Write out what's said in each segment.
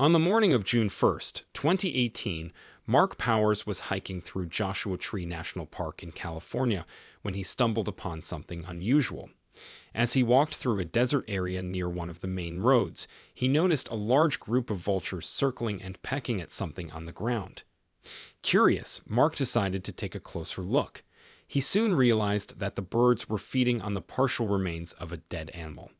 On the morning of June 1st, 2018, Mark Powers was hiking through Joshua Tree National Park in California when he stumbled upon something unusual. As he walked through a desert area near one of the main roads, he noticed a large group of vultures circling and pecking at something on the ground. Curious, Mark decided to take a closer look. He soon realized that the birds were feeding on the partial remains of a dead animal.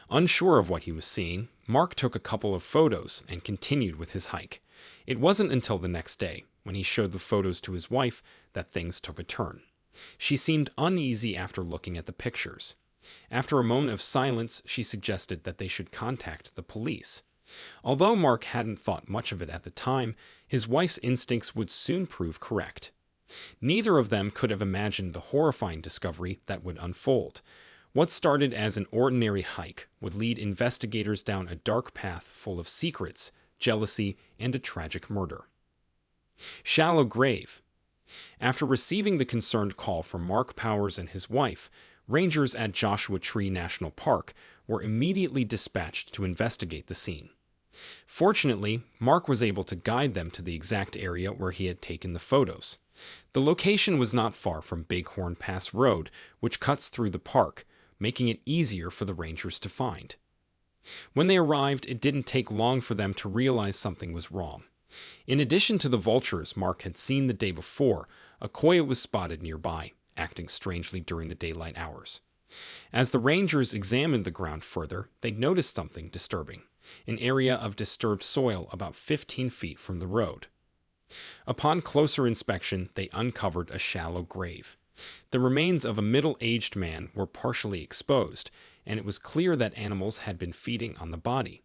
Unsure of what he was seeing, Mark took a couple of photos and continued with his hike. It wasn't until the next day, when he showed the photos to his wife, that things took a turn. She seemed uneasy after looking at the pictures. After a moment of silence, she suggested that they should contact the police. Although Mark hadn't thought much of it at the time, his wife's instincts would soon prove correct. Neither of them could have imagined the horrifying discovery that would unfold. What started as an ordinary hike would lead investigators down a dark path full of secrets, jealousy, and a tragic murder. Shallow grave. After receiving the concerned call from Mark Powers and his wife, rangers at Joshua Tree National Park were immediately dispatched to investigate the scene. Fortunately, Mark was able to guide them to the exact area where he had taken the photos. The location was not far from Bighorn Pass Road, which cuts through the park, making it easier for the rangers to find. When they arrived, it didn't take long for them to realize something was wrong. In addition to the vultures Mark had seen the day before, a coyote was spotted nearby, acting strangely during the daylight hours. As the rangers examined the ground further, they noticed something disturbing, an area of disturbed soil about 15 feet from the road. Upon closer inspection, they uncovered a shallow grave. The remains of a middle-aged man were partially exposed, and it was clear that animals had been feeding on the body.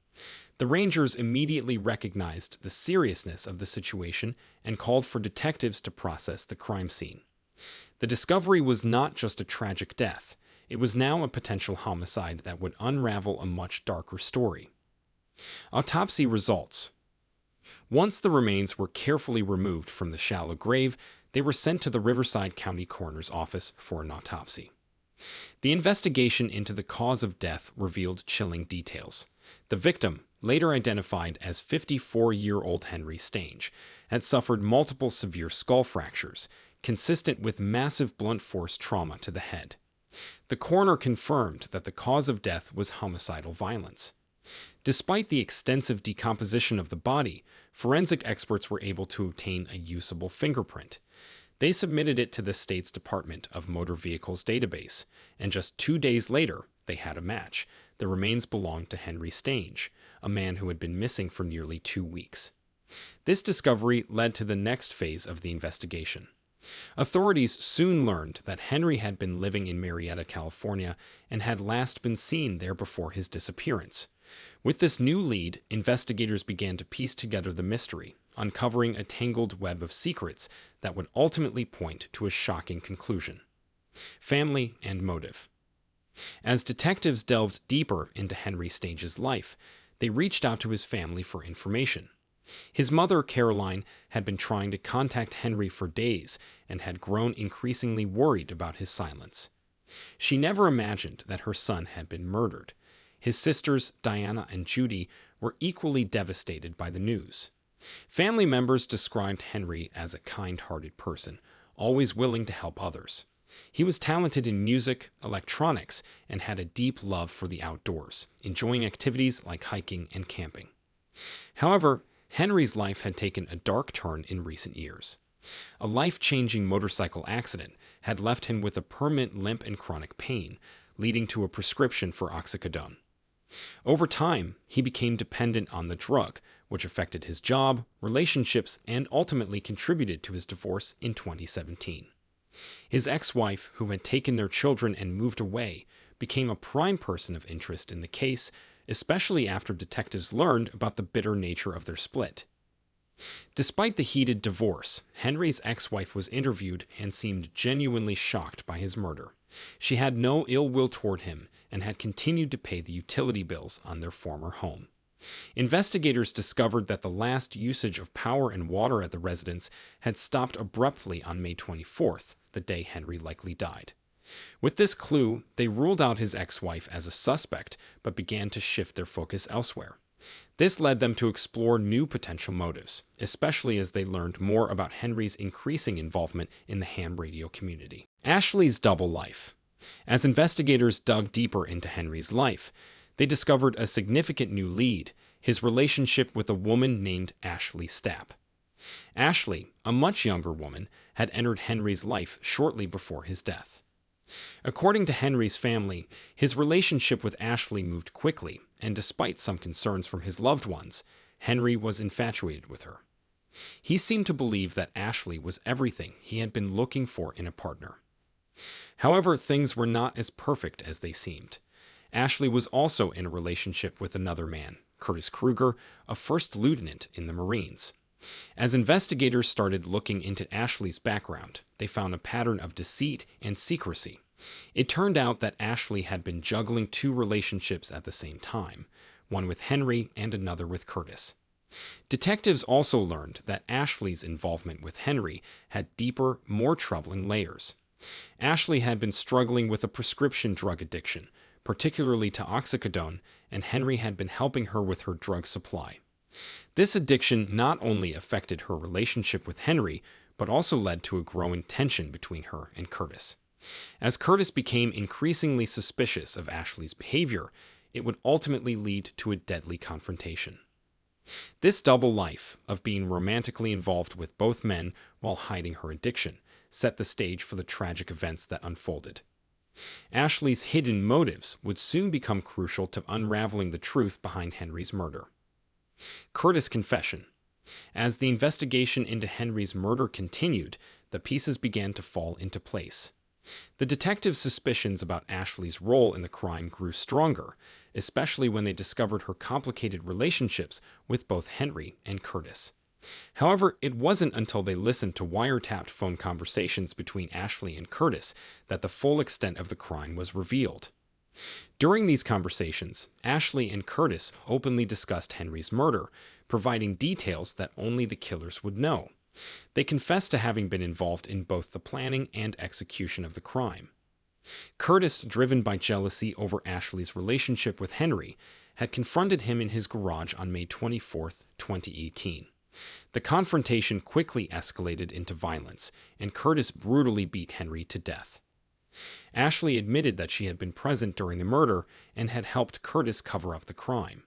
The rangers immediately recognized the seriousness of the situation and called for detectives to process the crime scene. The discovery was not just a tragic death, it was now a potential homicide that would unravel a much darker story. Autopsy results. Once the remains were carefully removed from the shallow grave, they were sent to the Riverside County Coroner's Office for an autopsy. The investigation into the cause of death revealed chilling details. The victim, later identified as 54-year-old Henry Stange, had suffered multiple severe skull fractures, consistent with massive blunt force trauma to the head. The coroner confirmed that the cause of death was homicidal violence. Despite the extensive decomposition of the body, forensic experts were able to obtain a usable fingerprint. They submitted it to the state's Department of Motor Vehicles database, and just 2 days later, they had a match. The remains belonged to Henry Stange, a man who had been missing for nearly 2 weeks. This discovery led to the next phase of the investigation. Authorities soon learned that Henry had been living in Marietta, California, and had last been seen there before his disappearance. With this new lead, investigators began to piece together the mystery, uncovering a tangled web of secrets that would ultimately point to a shocking conclusion. Family and motive. As detectives delved deeper into Henry Stange's life, they reached out to his family for information. His mother, Caroline, had been trying to contact Henry for days and had grown increasingly worried about his silence. She never imagined that her son had been murdered. His sisters, Diana and Judy, were equally devastated by the news. Family members described Henry as a kind-hearted person, always willing to help others. He was talented in music, electronics, and had a deep love for the outdoors, enjoying activities like hiking and camping. However, Henry's life had taken a dark turn in recent years. A life-changing motorcycle accident had left him with a permanent limp and chronic pain, leading to a prescription for oxycodone. Over time, he became dependent on the drug, which affected his job, relationships, and ultimately contributed to his divorce in 2017. His ex-wife, who had taken their children and moved away, became a prime person of interest in the case, especially after detectives learned about the bitter nature of their split. Despite the heated divorce, Henry's ex-wife was interviewed and seemed genuinely shocked by his murder. She had no ill will toward him and had continued to pay the utility bills on their former home. Investigators discovered that the last usage of power and water at the residence had stopped abruptly on May 24th, the day Henry likely died. With this clue, they ruled out his ex-wife as a suspect, but began to shift their focus elsewhere. This led them to explore new potential motives, especially as they learned more about Henry's increasing involvement in the ham radio community. Ashley's double life. As investigators dug deeper into Henry's life, they discovered a significant new lead: his relationship with a woman named Ashley Stapp. Ashley, a much younger woman, had entered Henry's life shortly before his death. According to Henry's family, his relationship with Ashley moved quickly, and despite some concerns from his loved ones, Henry was infatuated with her. He seemed to believe that Ashley was everything he had been looking for in a partner. However, things were not as perfect as they seemed. Ashley was also in a relationship with another man, Curtis Kruger, a first lieutenant in the Marines. As investigators started looking into Ashley's background, they found a pattern of deceit and secrecy. It turned out that Ashley had been juggling two relationships at the same time, one with Henry and another with Curtis. Detectives also learned that Ashley's involvement with Henry had deeper, more troubling layers. Ashley had been struggling with a prescription drug addiction, particularly to oxycodone, and Henry had been helping her with her drug supply. This addiction not only affected her relationship with Henry, but also led to a growing tension between her and Curtis. As Curtis became increasingly suspicious of Ashley's behavior, it would ultimately lead to a deadly confrontation. This double life of being romantically involved with both men while hiding her addiction set the stage for the tragic events that unfolded. Ashley's hidden motives would soon become crucial to unraveling the truth behind Henry's murder. Curtis' confession. As the investigation into Henry's murder continued, the pieces began to fall into place. The detectives' suspicions about Ashley's role in the crime grew stronger, especially when they discovered her complicated relationships with both Henry and Curtis. However, it wasn't until they listened to wiretapped phone conversations between Ashley and Curtis that the full extent of the crime was revealed. During these conversations, Ashley and Curtis openly discussed Henry's murder, providing details that only the killers would know. They confessed to having been involved in both the planning and execution of the crime. Curtis, driven by jealousy over Ashley's relationship with Henry, had confronted him in his garage on May 24, 2018. The confrontation quickly escalated into violence, and Curtis brutally beat Henry to death. Ashley admitted that she had been present during the murder and had helped Curtis cover up the crime.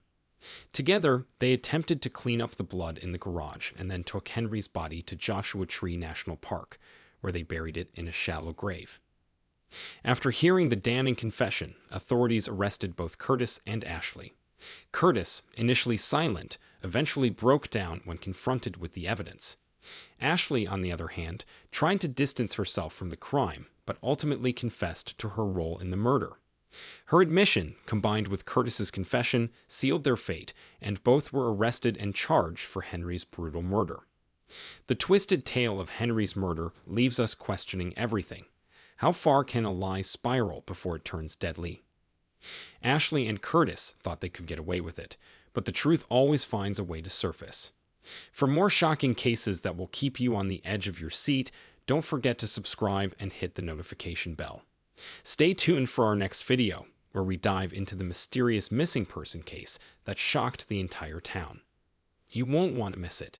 Together, they attempted to clean up the blood in the garage and then took Henry's body to Joshua Tree National Park, where they buried it in a shallow grave. After hearing the damning confession, authorities arrested both Curtis and Ashley. Curtis, initially silent, eventually broke down when confronted with the evidence. Ashley, on the other hand, tried to distance herself from the crime, but ultimately confessed to her role in the murder. Her admission, combined with Curtis's confession, sealed their fate, and both were arrested and charged for Henry's brutal murder. The twisted tale of Henry's murder leaves us questioning everything. How far can a lie spiral before it turns deadly? Ashley and Curtis thought they could get away with it, but the truth always finds a way to surface. For more shocking cases that will keep you on the edge of your seat, don't forget to subscribe and hit the notification bell. Stay tuned for our next video, where we dive into the mysterious missing person case that shocked the entire town. You won't want to miss it.